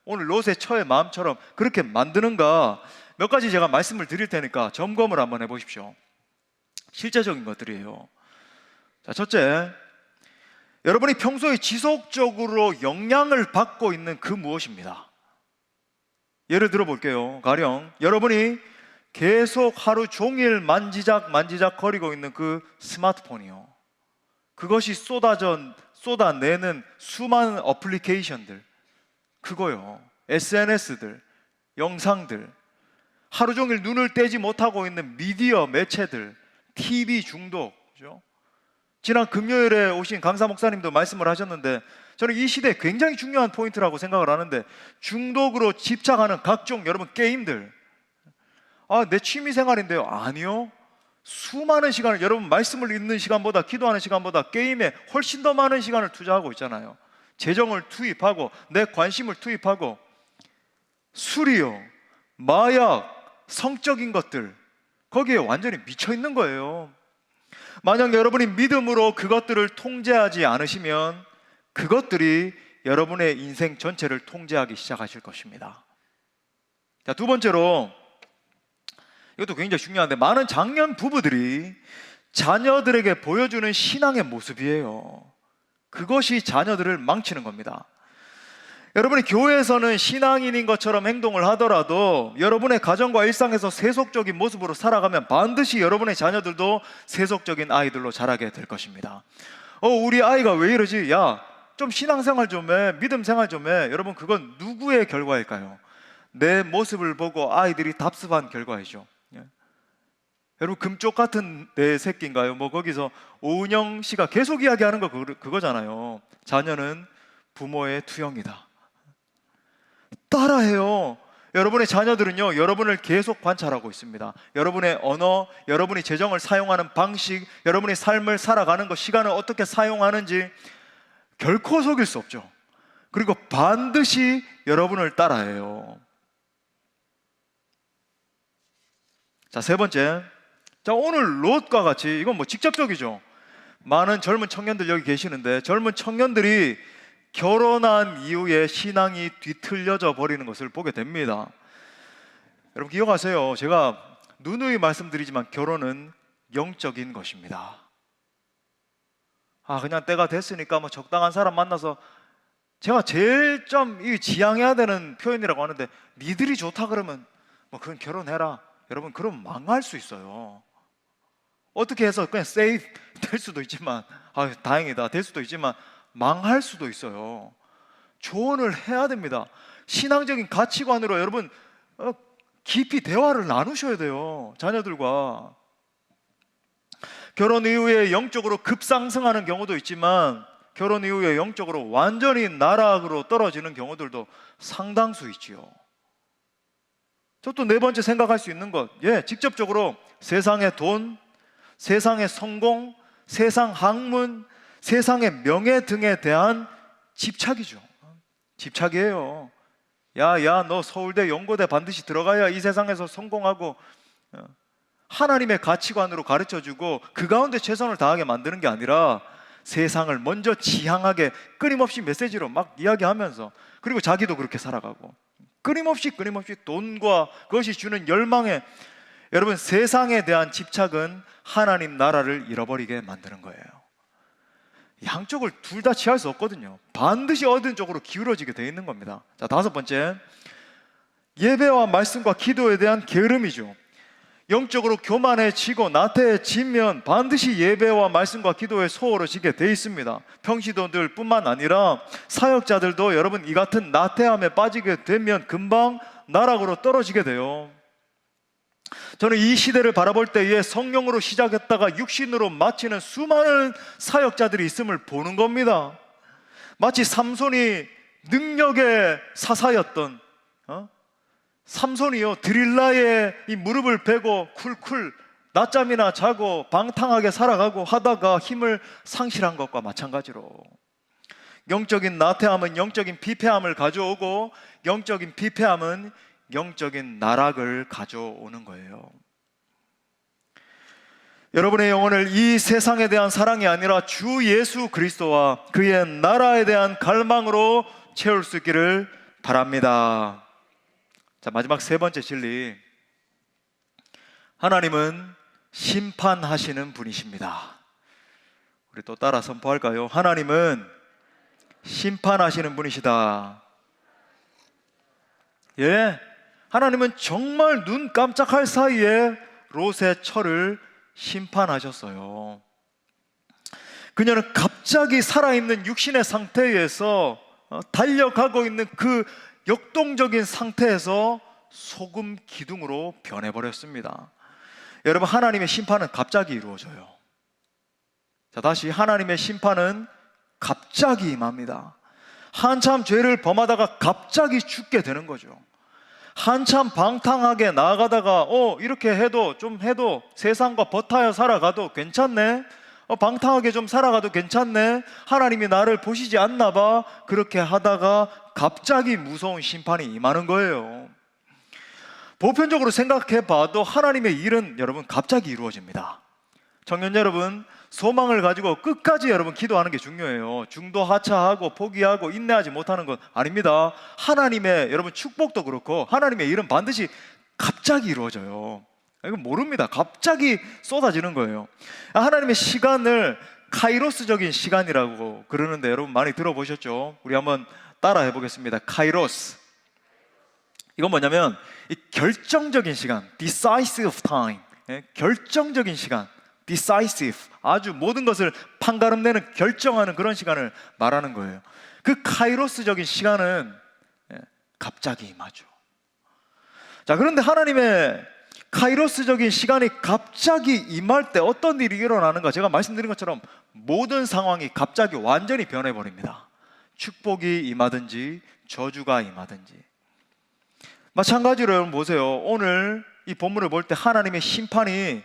A: 오늘 롯의 처의 마음처럼 그렇게 만드는가? 몇 가지 제가 말씀을 드릴 테니까 점검을 한번 해보십시오. 실제적인 것들이에요. 자, 첫째, 여러분이 평소에 지속적으로 영향을 받고 있는 그 무엇입니다. 예를 들어 볼게요. 가령 여러분이 계속 하루 종일 만지작 거리고 있는 그 스마트폰이요, 그것이 쏟아내는 수많은 어플리케이션들, 그거요, SNS들, 영상들, 하루 종일 눈을 떼지 못하고 있는 미디어 매체들, TV 중독, 그죠? 지난 금요일에 오신 강사 목사님도 말씀을 하셨는데 저는 이 시대에 굉장히 중요한 포인트라고 생각을 하는데, 중독으로 집착하는 각종 여러분 게임들, 내 취미 생활인데요. 아니요, 수많은 시간을, 여러분 말씀을 읽는 시간보다 기도하는 시간보다 게임에 훨씬 더 많은 시간을 투자하고 있잖아요. 재정을 투입하고 내 관심을 투입하고 술이요, 마약, 성적인 것들, 거기에 완전히 미쳐 있는 거예요. 만약 여러분이 믿음으로 그것들을 통제하지 않으시면 그것들이 여러분의 인생 전체를 통제하기 시작하실 것입니다. 자, 두 번째로, 이것도 굉장히 중요한데, 많은 장년 부부들이 자녀들에게 보여주는 신앙의 모습이에요. 그것이 자녀들을 망치는 겁니다. 여러분이 교회에서는 신앙인인 것처럼 행동을 하더라도 여러분의 가정과 일상에서 세속적인 모습으로 살아가면 반드시 여러분의 자녀들도 세속적인 아이들로 자라게 될 것입니다. 우리 아이가 왜 이러지? 야, 좀 신앙생활 좀 해, 믿음 생활 좀 해. 여러분, 그건 누구의 결과일까요? 내 모습을 보고 아이들이 답습한 결과이죠. 예. 여러분, 금쪽 같은 내 새끼인가요? 거기서 오은영 씨가 계속 이야기하는 거 그거잖아요. 자녀는 부모의 투영이다. 따라해요. 여러분의 자녀들은요, 여러분을 계속 관찰하고 있습니다. 여러분의 언어, 여러분이 재정을 사용하는 방식, 여러분이 삶을 살아가는 것, 시간을 어떻게 사용하는지 결코 속일 수 없죠. 그리고 반드시 여러분을 따라해요. 자, 세 번째. 자, 오늘 롯과 같이, 이건 직접적이죠. 많은 젊은 청년들 여기 계시는데, 젊은 청년들이 결혼한 이후에 신앙이 뒤틀려져 버리는 것을 보게 됩니다. 여러분 기억하세요. 제가 누누이 말씀드리지만 결혼은 영적인 것입니다. 그냥 때가 됐으니까 적당한 사람 만나서, 제가 제일 좀 지양해야 되는 표현이라고 하는데, 니들이 좋다 그러면 그건 결혼해라. 여러분, 그럼 망할 수 있어요. 어떻게 해서 그냥 세이프 될 수도 있지만, 다행이다 될 수도 있지만 망할 수도 있어요. 조언을 해야 됩니다. 신앙적인 가치관으로 여러분 깊이 대화를 나누셔야 돼요. 자녀들과. 결혼 이후에 영적으로 급상승하는 경우도 있지만 결혼 이후에 영적으로 완전히 나락으로 떨어지는 경우들도 상당수 있지요. 저 또 네 번째 생각할 수 있는 것, 직접적으로 세상의 돈, 세상의 성공, 세상 학문, 세상의 명예 등에 대한 집착이죠. 집착이에요. 야, 너 서울대, 연고대 반드시 들어가야 이 세상에서 성공하고, 하나님의 가치관으로 가르쳐주고 그 가운데 최선을 다하게 만드는 게 아니라 세상을 먼저 지향하게 끊임없이 메시지로 막 이야기하면서, 그리고 자기도 그렇게 살아가고, 끊임없이 돈과 그것이 주는 열망에, 여러분 세상에 대한 집착은 하나님 나라를 잃어버리게 만드는 거예요. 양쪽을 둘 다 취할 수 없거든요. 반드시 어느 쪽으로 기울어지게 되어 있는 겁니다. 자, 다섯 번째, 예배와 말씀과 기도에 대한 게으름이죠. 영적으로 교만해지고 나태해지면 반드시 예배와 말씀과 기도에 소홀해지게 되어 있습니다. 평신도들 뿐만 아니라 사역자들도 여러분 이 같은 나태함에 빠지게 되면 금방 나락으로 떨어지게 돼요. 저는 이 시대를 바라볼 때에 성령으로 시작했다가 육신으로 마치는 수많은 사역자들이 있음을 보는 겁니다. 마치 삼손이 능력의 사사였던, 삼손이요 드릴라의 이 무릎을 베고 쿨쿨 낮잠이나 자고 방탕하게 살아가고 하다가 힘을 상실한 것과 마찬가지로, 영적인 나태함은 영적인 피폐함을 가져오고 영적인 피폐함은 영적인 나락을 가져오는 거예요. 여러분의 영혼을 이 세상에 대한 사랑이 아니라 주 예수 그리스도와 그의 나라에 대한 갈망으로 채울 수 있기를 바랍니다. 자, 마지막 세 번째 진리, 하나님은 심판하시는 분이십니다. 우리 또 따라 선포할까요? 하나님은 심판하시는 분이시다. 하나님은 정말 눈 깜짝할 사이에 롯의 처를 심판하셨어요. 그녀는 갑자기 살아있는 육신의 상태에서 달려가고 있는 그 역동적인 상태에서 소금 기둥으로 변해버렸습니다. 여러분, 하나님의 심판은 갑자기 이루어져요. 자, 다시, 하나님의 심판은 갑자기 임합니다. 한참 죄를 범하다가 갑자기 죽게 되는 거죠. 한참 방탕하게 나아가다가 이렇게 해도 세상과 버타여 살아가도 괜찮네, 방탕하게 좀 살아가도 괜찮네, 하나님이 나를 보시지 않나 봐, 그렇게 하다가 갑자기 무서운 심판이 임하는 거예요. 보편적으로 생각해 봐도 하나님의 일은 여러분 갑자기 이루어집니다. 청년 여러분, 소망을 가지고 끝까지 여러분 기도하는 게 중요해요. 중도 하차하고 포기하고 인내하지 못하는 건 아닙니다. 하나님의 여러분 축복도 그렇고 하나님의 일은 반드시 갑자기 이루어져요. 이건 모릅니다. 갑자기 쏟아지는 거예요. 하나님의 시간을 카이로스적인 시간이라고 그러는데 여러분 많이 들어보셨죠? 우리 한번 따라 해보겠습니다. 카이로스, 이건 뭐냐면 이 결정적인 시간, decisive time, 결정적인 시간, decisive, 아주 모든 것을 판가름내는, 결정하는 그런 시간을 말하는 거예요. 그 카이로스적인 시간은 갑자기 임하죠. 자, 그런데 하나님의 카이로스적인 시간이 갑자기 임할 때 어떤 일이 일어나는가? 제가 말씀드린 것처럼 모든 상황이 갑자기 완전히 변해버립니다. 축복이 임하든지 저주가 임하든지. 마찬가지로 여러분 보세요. 오늘 이 본문을 볼 때 하나님의 심판이,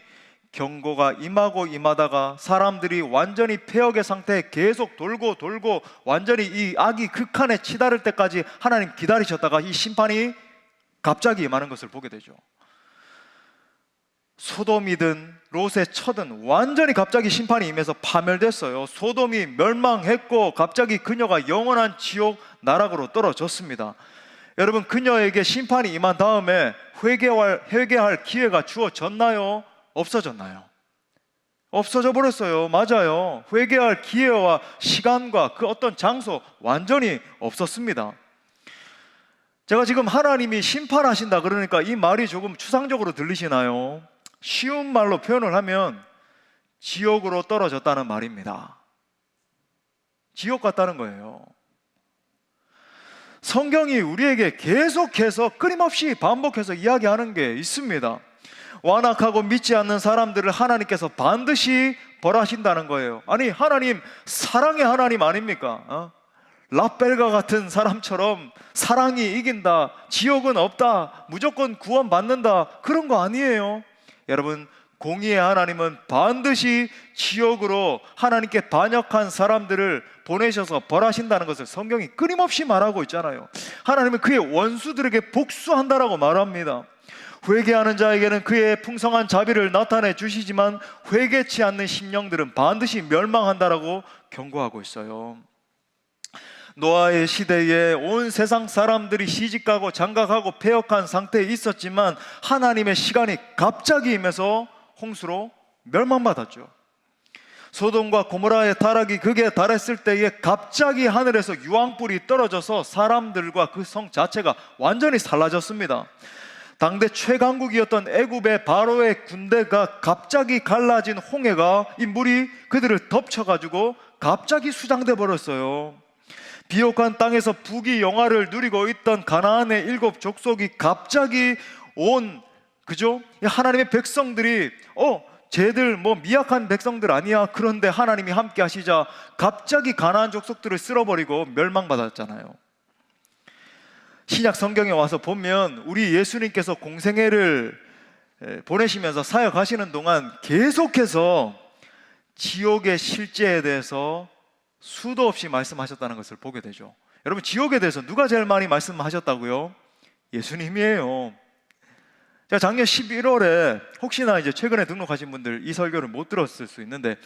A: 경고가 임하고 임하다가 사람들이 완전히 폐역의 상태에 계속 돌고 완전히 이 악이 극한에 치달을 때까지 하나님 기다리셨다가 이 심판이 갑자기 임하는 것을 보게 되죠. 소돔이든 롯의 처든 완전히 갑자기 심판이 임해서 파멸됐어요. 소돔이 멸망했고 갑자기 그녀가 영원한 지옥 나락으로 떨어졌습니다. 여러분, 그녀에게 심판이 임한 다음에 회개할 기회가 주어졌나요? 없어졌나요? 없어져 버렸어요. 맞아요. 회개할 기회와 시간과 그 어떤 장소 완전히 없었습니다. 제가 지금 하나님이 심판하신다 그러니까 이 말이 조금 추상적으로 들리시나요? 쉬운 말로 표현을 하면 지옥으로 떨어졌다는 말입니다. 지옥 같다는 거예요. 성경이 우리에게 계속해서 끊임없이 반복해서 이야기하는 게 있습니다. 완악하고 믿지 않는 사람들을 하나님께서 반드시 벌하신다는 거예요. 아니, 하나님 사랑의 하나님 아닙니까? 라벨과 같은 사람처럼 사랑이 이긴다, 지옥은 없다, 무조건 구원받는다, 그런 거 아니에요. 여러분, 공의의 하나님은 반드시 지옥으로 하나님께 반역한 사람들을 보내셔서 벌하신다는 것을 성경이 끊임없이 말하고 있잖아요. 하나님은 그의 원수들에게 복수한다라고 말합니다. 회개하는 자에게는 그의 풍성한 자비를 나타내 주시지만 회개치 않는 심령들은 반드시 멸망한다라고 경고하고 있어요. 노아의 시대에 온 세상 사람들이 시집가고 장가가고 폐역한 상태에 있었지만 하나님의 시간이 갑자기 임해서 홍수로 멸망받았죠. 소돔과 고모라의 타락이 극에 달했을 때에 갑자기 하늘에서 유황불이 떨어져서 사람들과 그 성 자체가 완전히 사라졌습니다. 당대 최강국이었던 애굽의 바로의 군대가 갑자기 갈라진 홍해가 이 물이 그들을 덮쳐가지고 갑자기 수장돼 버렸어요. 비옥한 땅에서 부귀영화를 누리고 있던 가나안의 7 족속이 갑자기 하나님의 백성들이 쟤들 미약한 백성들 아니야, 그런데 하나님이 함께 하시자 갑자기 가나안 족속들을 쓸어버리고 멸망받았잖아요. 신약 성경에 와서 보면 우리 예수님께서 공생애를 보내시면서 사역하시는 동안 계속해서 지옥의 실제에 대해서 수도 없이 말씀하셨다는 것을 보게 되죠. 여러분, 지옥에 대해서 누가 제일 많이 말씀하셨다고요? 예수님이에요. 제가 작년 11월에 혹시나 이제 최근에 등록하신 분들 이 설교를 못 들었을 수 있는데,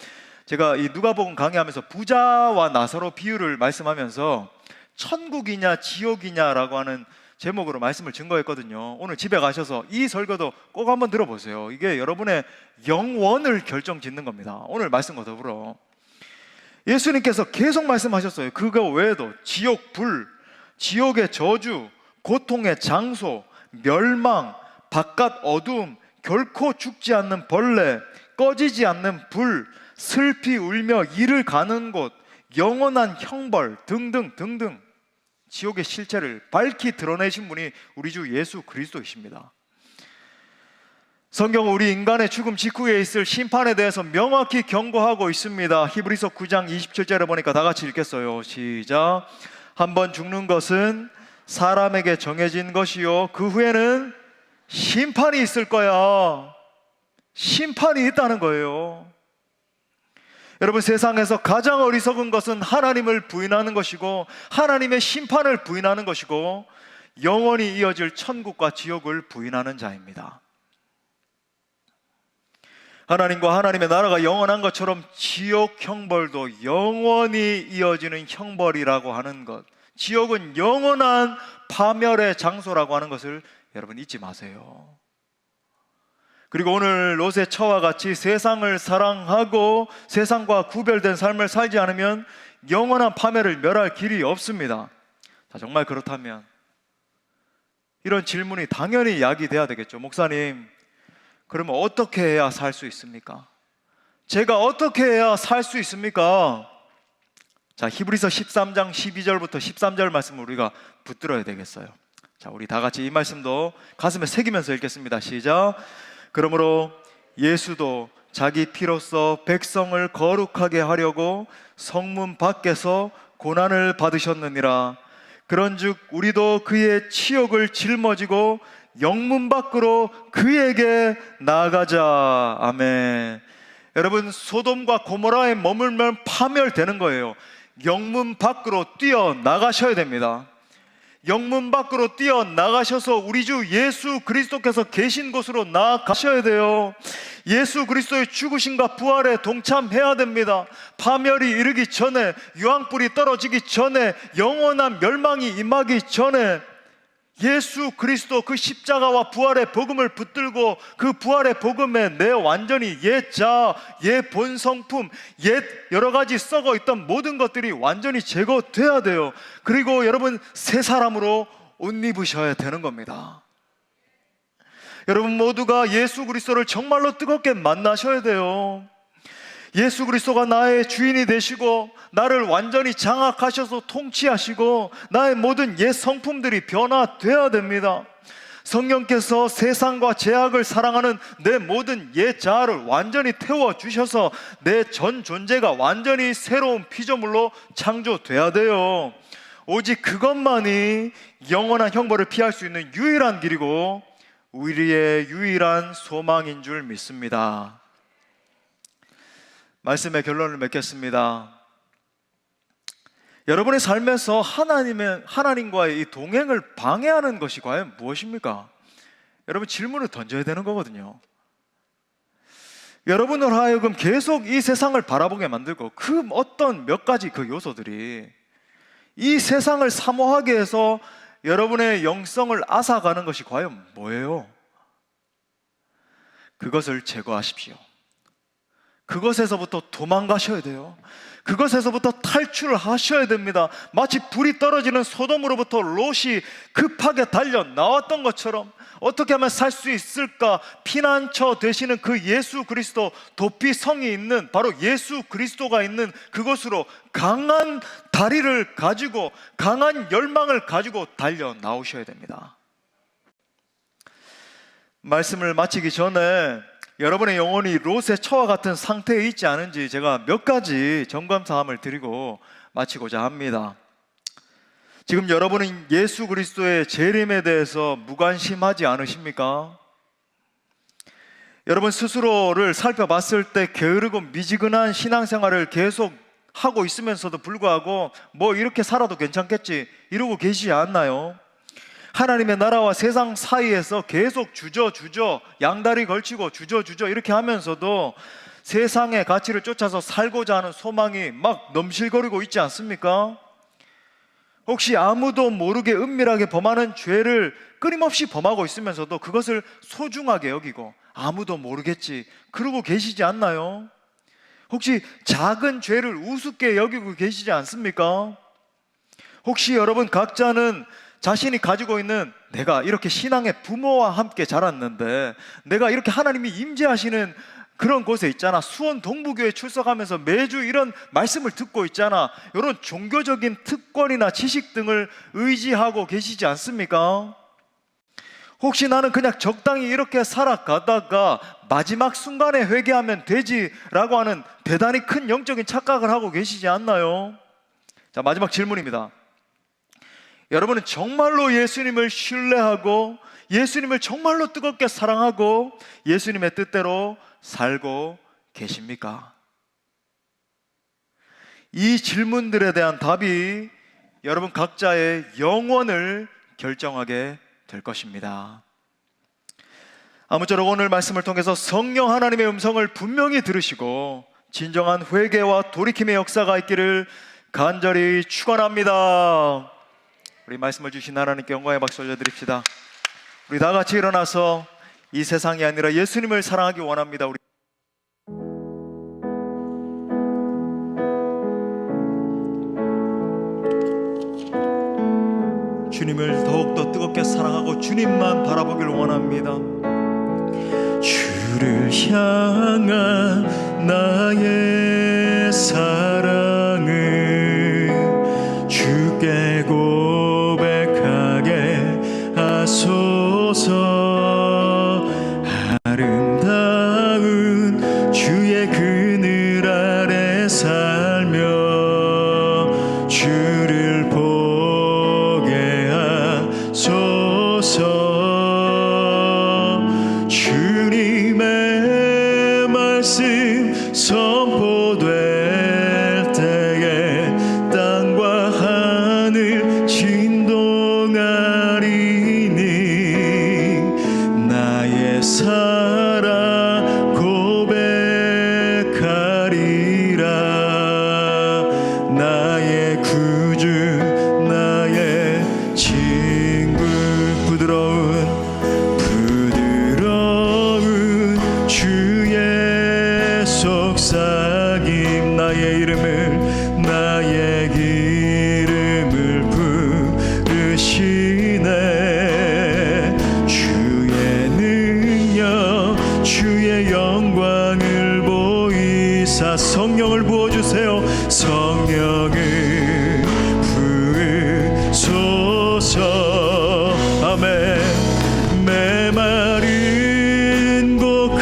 A: 제가 이 누가복음 강의하면서 부자와 나사로 비유를 말씀하면서 천국이냐 지옥이냐라고 하는 제목으로 말씀을 증거했거든요. 오늘 집에 가셔서 이 설교도 꼭 한번 들어보세요. 이게 여러분의 영원을 결정짓는 겁니다. 오늘 말씀과 더불어 예수님께서 계속 말씀하셨어요. 그거 외에도 지옥 불, 지옥의 저주, 고통의 장소, 멸망, 바깥 어두움, 결코 죽지 않는 벌레, 꺼지지 않는 불, 슬피 울며 이를 가는 곳, 영원한 형벌 등등 지옥의 실체를 밝히 드러내신 분이 우리 주 예수 그리스도이십니다. 성경은 우리 인간의 죽음 직후에 있을 심판에 대해서 명확히 경고하고 있습니다. 히브리서 9장 27절에 보니까 다 같이 읽겠어요. 시작. 한번 죽는 것은 사람에게 정해진 것이요 그 후에는 심판이 있을 거야. 심판이 있다는 거예요. 여러분, 세상에서 가장 어리석은 것은 하나님을 부인하는 것이고 하나님의 심판을 부인하는 것이고 영원히 이어질 천국과 지옥을 부인하는 자입니다. 하나님과 하나님의 나라가 영원한 것처럼 지옥 형벌도 영원히 이어지는 형벌이라고 하는 것, 지옥은 영원한 파멸의 장소라고 하는 것을 여러분 잊지 마세요. 그리고 오늘 롯의 처와 같이 세상을 사랑하고 세상과 구별된 삶을 살지 않으면 영원한 파멸을 멸할 길이 없습니다. 자, 정말 그렇다면 이런 질문이 당연히 야기돼야 되겠죠. 목사님, 그러면 어떻게 해야 살 수 있습니까? 제가 어떻게 해야 살 수 있습니까? 자, 히브리서 13장 12절부터 13절 말씀을 우리가 붙들어야 되겠어요. 자, 우리 다 같이 이 말씀도 가슴에 새기면서 읽겠습니다. 시작. 그러므로 예수도 자기 피로써 백성을 거룩하게 하려고 성문 밖에서 고난을 받으셨느니라. 그런즉 우리도 그의 치욕을 짊어지고 영문 밖으로 그에게 나아가자. 아멘. 여러분, 소돔과 고모라에 머물면 파멸되는 거예요. 영문 밖으로 뛰어나가셔야 됩니다. 영문 밖으로 뛰어나가셔서 우리 주 예수 그리스도께서 계신 곳으로 나아가셔야 돼요. 예수 그리스도의 죽으심과 부활에 동참해야 됩니다. 파멸이 이르기 전에, 유황불이 떨어지기 전에, 영원한 멸망이 임하기 전에 예수 그리스도 그 십자가와 부활의 복음을 붙들고 그 부활의 복음에 내 완전히 옛 자아, 옛 본성품, 옛 여러 가지 썩어 있던 모든 것들이 완전히 제거돼야 돼요. 그리고 여러분, 새 사람으로 옷 입으셔야 되는 겁니다. 여러분 모두가 예수 그리스도를 정말로 뜨겁게 만나셔야 돼요. 예수 그리스도가 나의 주인이 되시고 나를 완전히 장악하셔서 통치하시고 나의 모든 옛 성품들이 변화되어야 됩니다. 성령께서 세상과 죄악을 사랑하는 내 모든 옛 자아를 완전히 태워주셔서 내 전 존재가 완전히 새로운 피조물로 창조돼야 돼요. 오직 그것만이 영원한 형벌을 피할 수 있는 유일한 길이고 우리의 유일한 소망인 줄 믿습니다. 말씀의 결론을 맺겠습니다. 여러분의 삶에서 하나님과의 이 동행을 방해하는 것이 과연 무엇입니까? 여러분, 질문을 던져야 되는 거거든요. 여러분을 하여금 계속 이 세상을 바라보게 만들고 그 어떤 몇 가지 그 요소들이 이 세상을 사모하게 해서 여러분의 영성을 앗아가는 것이 과연 뭐예요? 그것을 제거하십시오. 그것에서부터 도망가셔야 돼요. 그것에서부터 탈출을 하셔야 됩니다. 마치 불이 떨어지는 소돔으로부터 롯이 급하게 달려 나왔던 것처럼 어떻게 하면 살 수 있을까 피난처 되시는 그 예수 그리스도, 도피 성이 있는 바로 예수 그리스도가 있는 그곳으로 강한 다리를 가지고 강한 열망을 가지고 달려 나오셔야 됩니다. 말씀을 마치기 전에 여러분의 영혼이 롯의 처와 같은 상태에 있지 않은지 제가 몇 가지 점검사함을 드리고 마치고자 합니다. 지금 여러분은 예수 그리스도의 재림에 대해서 무관심하지 않으십니까? 여러분 스스로를 살펴봤을 때 게으르고 미지근한 신앙생활을 계속 하고 있으면서도 불구하고 뭐 이렇게 살아도 괜찮겠지 이러고 계시지 않나요? 하나님의 나라와 세상 사이에서 계속 주저 양다리 걸치고 주저 이렇게 하면서도 세상의 가치를 쫓아서 살고자 하는 소망이 막 넘실거리고 있지 않습니까? 혹시 아무도 모르게 은밀하게 범하는 죄를 끊임없이 범하고 있으면서도 그것을 소중하게 여기고 아무도 모르겠지 그러고 계시지 않나요? 혹시 작은 죄를 우습게 여기고 계시지 않습니까? 혹시 여러분 각자는 자신이 가지고 있는 내가 이렇게 신앙의 부모와 함께 자랐는데 내가 이렇게 하나님이 임재하시는 그런 곳에 있잖아, 수원 동부교회 출석하면서 매주 이런 말씀을 듣고 있잖아, 이런 종교적인 특권이나 지식 등을 의지하고 계시지 않습니까? 혹시 나는 그냥 적당히 이렇게 살아가다가 마지막 순간에 회개하면 되지라고 하는 대단히 큰 영적인 착각을 하고 계시지 않나요? 자, 마지막 질문입니다. 여러분은 정말로 예수님을 신뢰하고 예수님을 정말로 뜨겁게 사랑하고 예수님의 뜻대로 살고 계십니까? 이 질문들에 대한 답이 여러분 각자의 영혼을 결정하게 될 것입니다. 아무쪼록 오늘 말씀을 통해서 성령 하나님의 음성을 분명히 들으시고 진정한 회개와 돌이킴의 역사가 있기를 간절히 축원합니다. 우리 말씀을 주신 하나님께 영광의 박수 올려드립시다. 우리 다 같이 일어나서 이 세상이 아니라 예수님을 사랑하기 원합니다. 우리 주님을 더욱더 뜨겁게 사랑하고 주님만 바라보길 원합니다.
B: 주를 향한 나의 사랑을 주께 고백하게 하소서. 아름다운 주의 그늘 아래 살며 주를 보게 하소서. 주님의 말씀 선포될 때에 땅과 하늘 진동하리니 나의 사랑 고백하리라. 나의 구주 나의 친구 부드러운 주의 속삭임 나의 이름을 부르시네. 주의 능력 주의 영광을 보이사 성령을 부어주세요. 성령을 부으소서. 아멘. 메마른 곳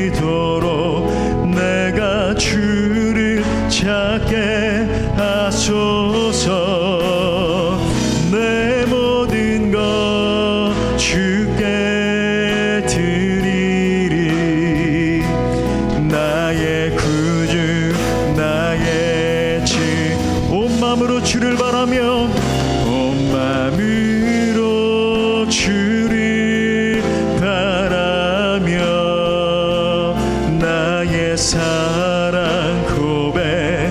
B: 거룩해지도록 내가 주를 찾게 하소서. 내 모든 것 주께 드리리. 나의 구주 나의 온 마음으로 주를 바라며 온 마음으로 주를 바라며 나의 사랑 고백하리라.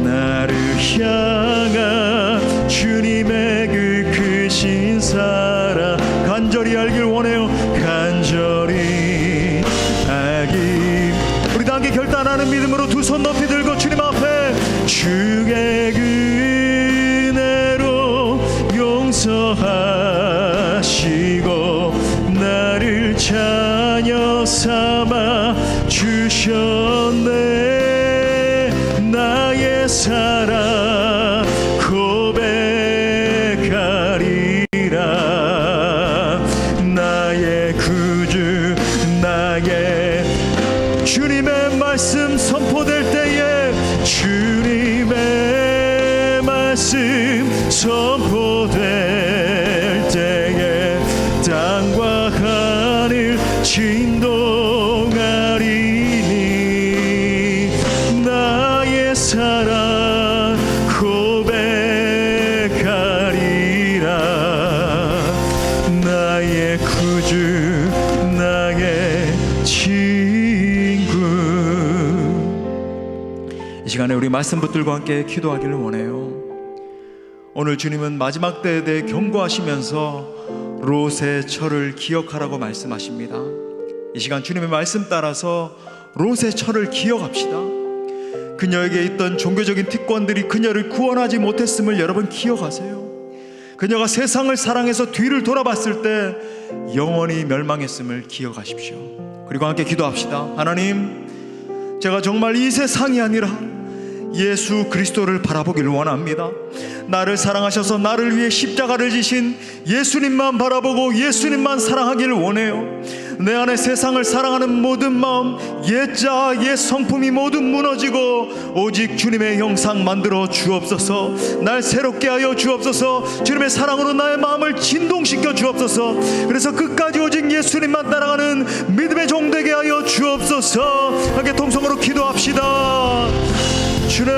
B: 나를 향한 주님의 그 크신 사랑 간절히 알길 원해요. 간절히 알기. 우리 다 함께 결단하는 믿음으로 두 손 높이 들고 주님 앞에 주의 은혜로 용서하시고 나를 자녀 삼아 주셨네. 나의 사랑 고백하리라. 나의 구주 나의 주님의 말씀 선포될 때에 주님의 말씀 선포될 때에 땅과 하늘 진동하리니 나의 사랑 고백하리라. 나의 구주 나의 친구. 이 시간에 우리 말씀 붙들고 함께 기도하기를 원해요. 오늘 주님은 마지막 때에 대해 경고하시면서 롯의 철을 기억하라고 말씀하십니다. 이 시간 주님의 말씀 따라서 롯의 철을 기억합시다. 그녀에게 있던 종교적인 특권들이 그녀를 구원하지 못했음을 여러분 기억하세요. 그녀가 세상을 사랑해서 뒤를 돌아봤을 때 영원히 멸망했음을 기억하십시오. 그리고 함께 기도합시다. 하나님, 제가 정말 이 세상이 아니라 예수 그리스도를 바라보길 원합니다. 나를 사랑하셔서 나를 위해 십자가를 지신 예수님만 바라보고 예수님만 사랑하기를 원해요. 내 안에 세상을 사랑하는 모든 마음, 옛자 옛 성품이 모두 무너지고 오직 주님의 형상 만들어 주옵소서. 날 새롭게 하여 주옵소서. 주님의 사랑으로 나의 마음을 진동시켜 주옵소서. 그래서 끝까지 오직 예수님만 따라가는 믿음의 종 되게 하여 주옵소서. 함께 통성으로 기도합시다. 주님,